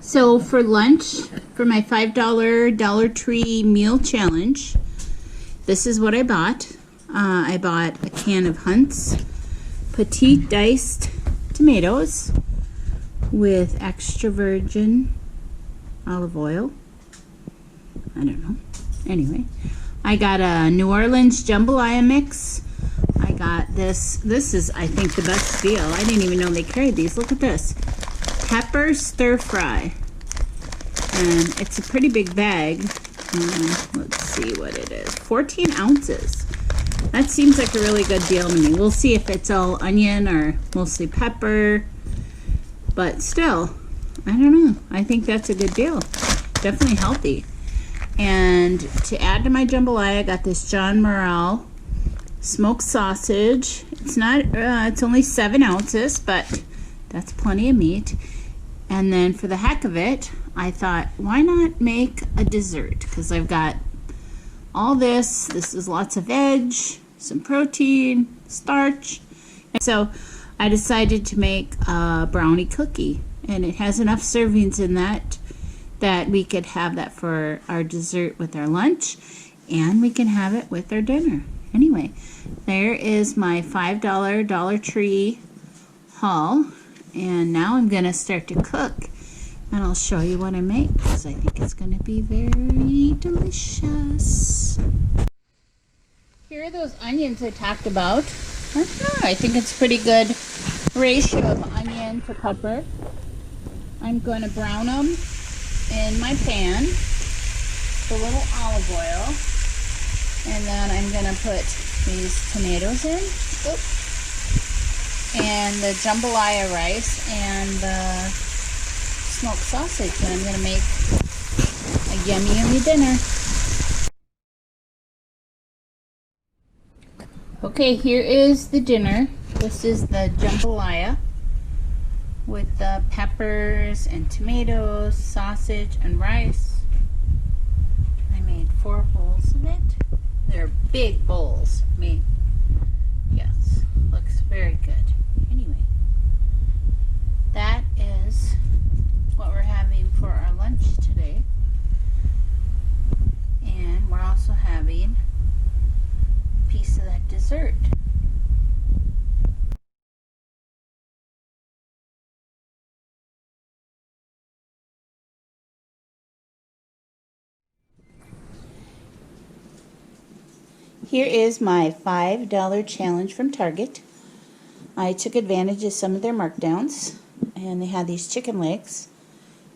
So for lunch, for my $5 Dollar Tree meal challenge, this is what I bought. I bought a can of Hunt's petite diced tomatoes with extra virgin olive oil. I don't know. Anyway, I got a New Orleans jambalaya mix. I got this. This is, I think, the best deal. I didn't even know they carried these. Look at this. Pepper stir fry. And it's a pretty big bag. Let's see what it is. 14 ounces. That seems like a really good deal to me. We'll see if it's all onion or mostly pepper. But still, I don't know. I think that's a good deal. Definitely healthy. And to add to my jambalaya, I got this John Morrell smoked sausage. It's not, it's only 7 ounces, but that's plenty of meat. And then for the heck of it, I thought, why not make a dessert? Because I've got all this. This is lots of veg, some protein, starch. And so I decided to make a brownie cookie. And it has enough servings in that we could have that for our dessert with our lunch. And we can have it with our dinner. Anyway, there is my $5 Dollar Tree haul. And now I'm going to start to cook. And I'll show you what I make because I think it's going to be very delicious. Here are those onions I talked about. I don't know, I think it's pretty good ratio of onion to pepper. I'm going to brown them in my pan with a little olive oil. And then I'm going to put these tomatoes in. Oops. And the jambalaya rice and the smoked sausage, and I'm going to make a yummy, yummy dinner. Okay, here is the dinner. This is the jambalaya with the peppers and tomatoes, sausage, and rice. I made 4 bowls of it. They're big bowls. I mean, yes, looks very good. Anyway, that is what we're having for our lunch today. And we're also having a piece of that dessert. Here is my $5 challenge from Target. I took advantage of some of their markdowns, and they had these chicken legs.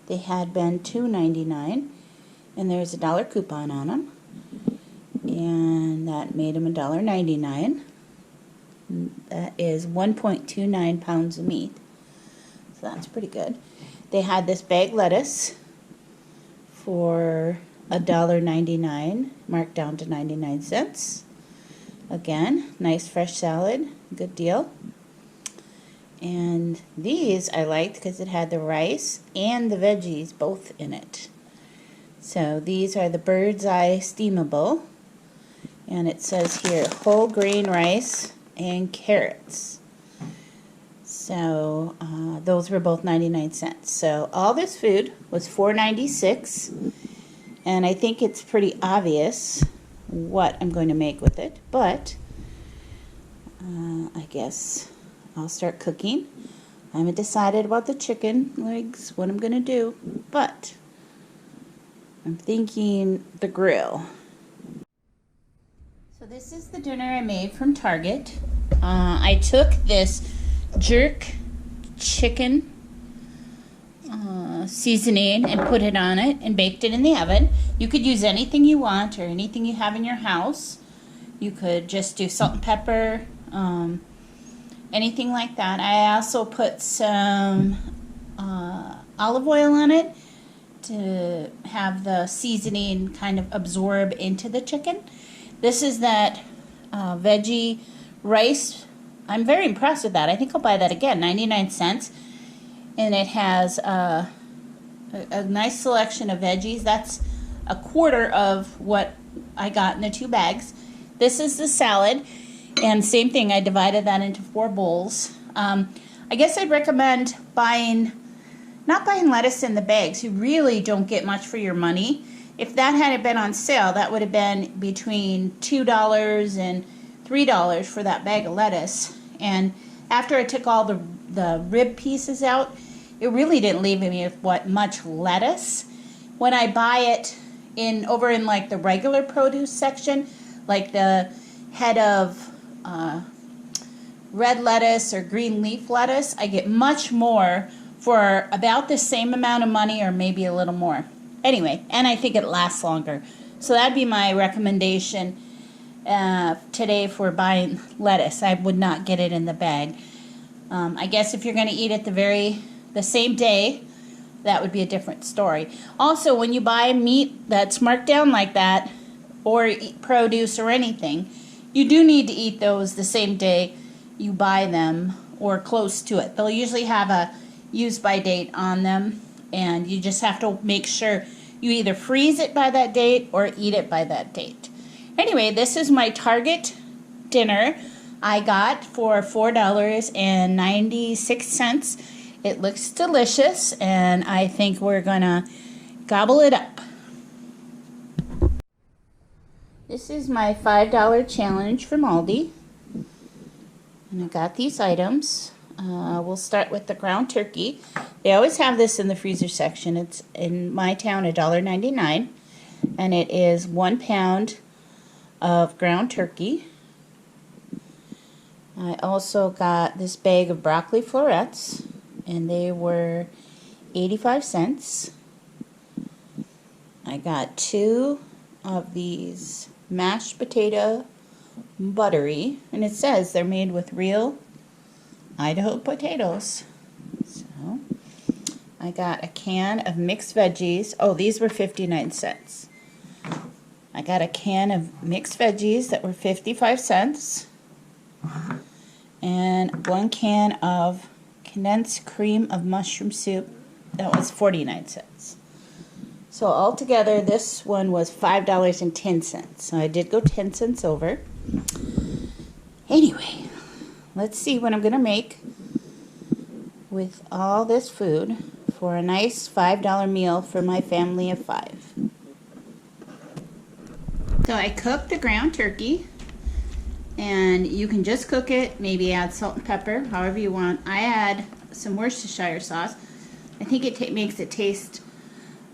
They had been $2.99, and there's a $1 coupon on them, and that made them $1.99. That is 1.29 pounds of meat, so that's pretty good. They had this bag lettuce for $1.99, marked down to 99 cents. Again, nice fresh salad, good deal. And these I liked because it had the rice and the veggies both in it. So these are the Bird's Eye Steamable. And it says here whole grain rice and carrots. So those were both 99 cents. So all this food was $4.96. And I think it's pretty obvious what I'm going to make with it. But I guess I'll start cooking. I haven't decided about the chicken legs, what I'm going to do, but I'm thinking the grill. So this is the dinner I made from Target. I took this jerk chicken seasoning and put it on it and baked it in the oven. You could use anything you want or anything you have in your house. You could just do salt and pepper, anything like that. I also put some olive oil on it to have the seasoning kind of absorb into the chicken. This is that veggie rice. I'm very impressed with that. I think I'll buy that again, 99 cents. And it has a nice selection of veggies. That's a quarter of what I got in the 2 bags. This is the salad. And same thing, I divided that into 4 bowls. I guess I'd recommend buying not buying lettuce in the bags. You really don't get much for your money. If that had been on sale, that would have been between $2 and $3 for that bag of lettuce. And after I took all the rib pieces out, it really didn't leave me with much lettuce. When I buy it over in like the regular produce section, like the head of red lettuce or green leaf lettuce, I get much more for about the same amount of money or maybe a little more. Anyway, and I think it lasts longer. So that'd be my recommendation today for buying lettuce. I would not get it in the bag. I guess if you're going to eat it the same day, that would be a different story. Also, when you buy meat that's marked down like that, or produce or anything, you do need to eat those the same day you buy them or close to it. They'll usually have a use by date on them, and you just have to make sure you either freeze it by that date or eat it by that date. Anyway, this is my Target dinner I got for $4.96. It looks delicious, and I think we're gonna gobble it up. This is my $5 challenge from Aldi, and I got these items. We'll start with the ground turkey. They always have this in the freezer section. It's in my town $1.99, and it is 1 pound of ground turkey. I also got this bag of broccoli florets, and they were 85 cents. I got 2 of these mashed potato buttery, and it says they're made with real Idaho potatoes. So I got a can of mixed veggies. Oh, these were 59 cents. I got a can of mixed veggies that were 55 cents. And 1 can of condensed cream of mushroom soup that was 49 cents. So altogether, this one was $5.10. So I did go 10 cents over. Anyway, let's see what I'm going to make with all this food for a nice $5 meal for my family of 5. So I cooked the ground turkey, and you can just cook it, maybe add salt and pepper, however you want. I add some Worcestershire sauce. I think it makes it taste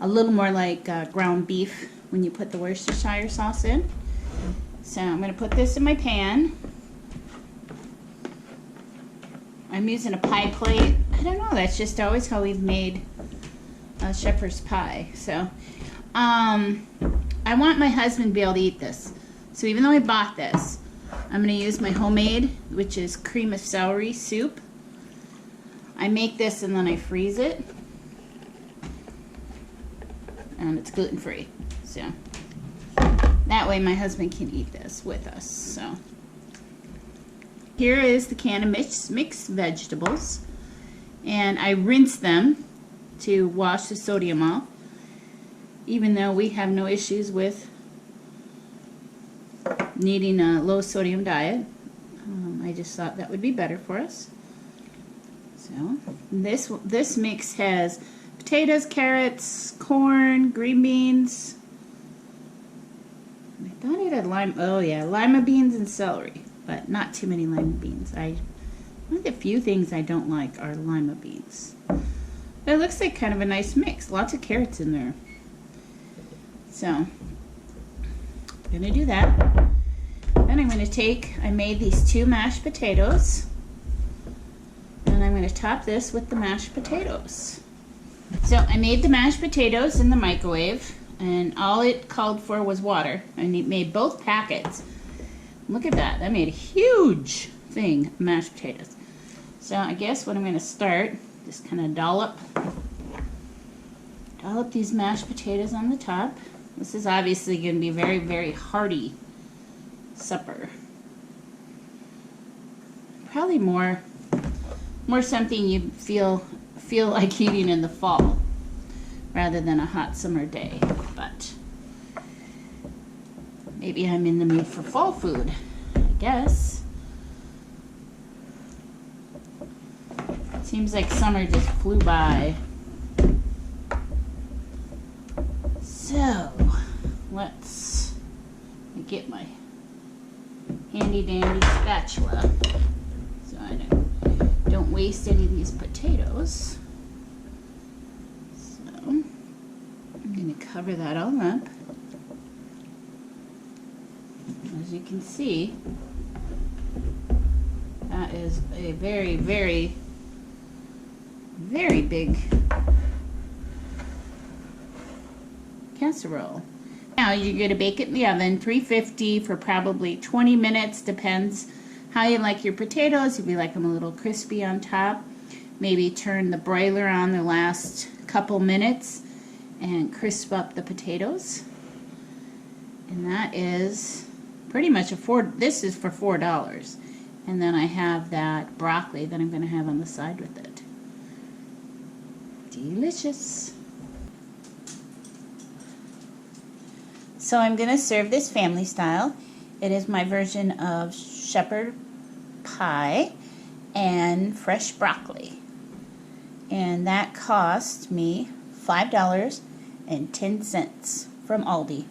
a little more like ground beef when you put the Worcestershire sauce in. So I'm going to put this in my pan. I'm using a pie plate. I don't know, that's just always how we've made shepherd's pie. So I want my husband to be able to eat this. So even though I bought this, I'm going to use my homemade, which is cream of celery soup. I make this and then I freeze it. And it's gluten-free. So that way my husband can eat this with us. So here is the can of mixed vegetables. And I rinse them to wash the sodium off. Even though we have no issues with needing a low sodium diet, I just thought that would be better for us. So this mix has potatoes, carrots, corn, green beans. I thought it had lima. Oh yeah, lima beans and celery, but not too many lima beans. One of the few things I don't like are lima beans. But it looks like kind of a nice mix. Lots of carrots in there. So I'm gonna do that. Then I'm gonna I made these 2 mashed potatoes, and I'm gonna top this with the mashed potatoes. So I made the mashed potatoes in the microwave, and all it called for was water. And it made both packets. Look at that. That made a huge thing of mashed potatoes. So I guess what I'm going to start, just kind of dollop these mashed potatoes on the top. This is obviously going to be a very, very hearty supper. Probably more something you feel like eating in the fall rather than a hot summer day. But maybe I'm in the mood for fall food, I guess. Seems like summer just flew by. get my handy dandy spatula so I don't waste any of these potatoes. So I'm going to cover that all up. As you can see, that is a very, very, very big casserole. Now you're going to bake it in the oven, 350 for probably 20 minutes, depends how you like your potatoes. If you like them a little crispy on top, maybe turn the broiler on the last couple minutes and crisp up the potatoes. And that is pretty much this is for $4. And then I have that broccoli that I'm going to have on the side with it. Delicious. So I'm going to serve this family style. It is my version of shepherd pie and fresh broccoli. And that cost me $5.10 from Aldi.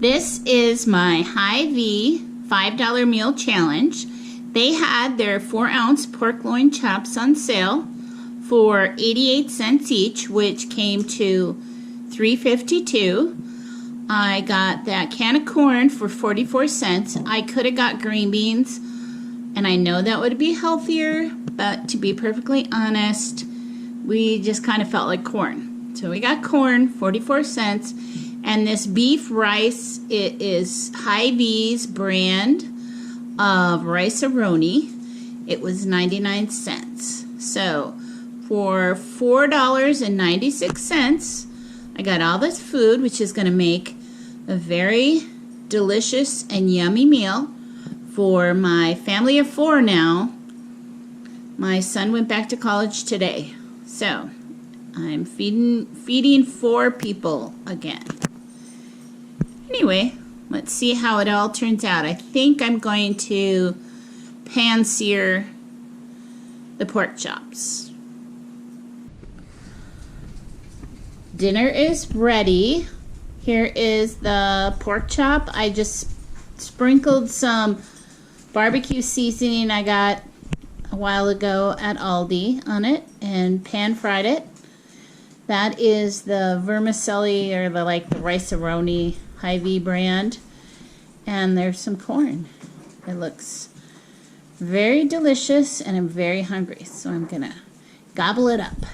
This is my Hyvee $5 meal challenge. They had their 4-ounce pork loin chops on sale for 88 cents each, which came to $3.52. I got that can of corn for 44 cents. I could have got green beans, and I know that would be healthier, but to be perfectly honest, we just kind of felt like corn. So we got corn, 44 cents. And this beef rice, it is Hyvee's brand of Rice-A-Roni. It was 99 cents. So for $4.96, I got all this food, which is going to make a very delicious and yummy meal for my family of 4 now. My son went back to college today. So I'm feeding 4 people again. Anyway, let's see how it all turns out. I think I'm going to pan sear the pork chops. Dinner is ready. Here is the pork chop. I just sprinkled some barbecue seasoning I got a while ago at Aldi on it and pan fried it. That is the vermicelli, or the Rice-A-Roni Hyvee brand. And there's some corn. It looks very delicious and I'm very hungry, so I'm gonna gobble it up.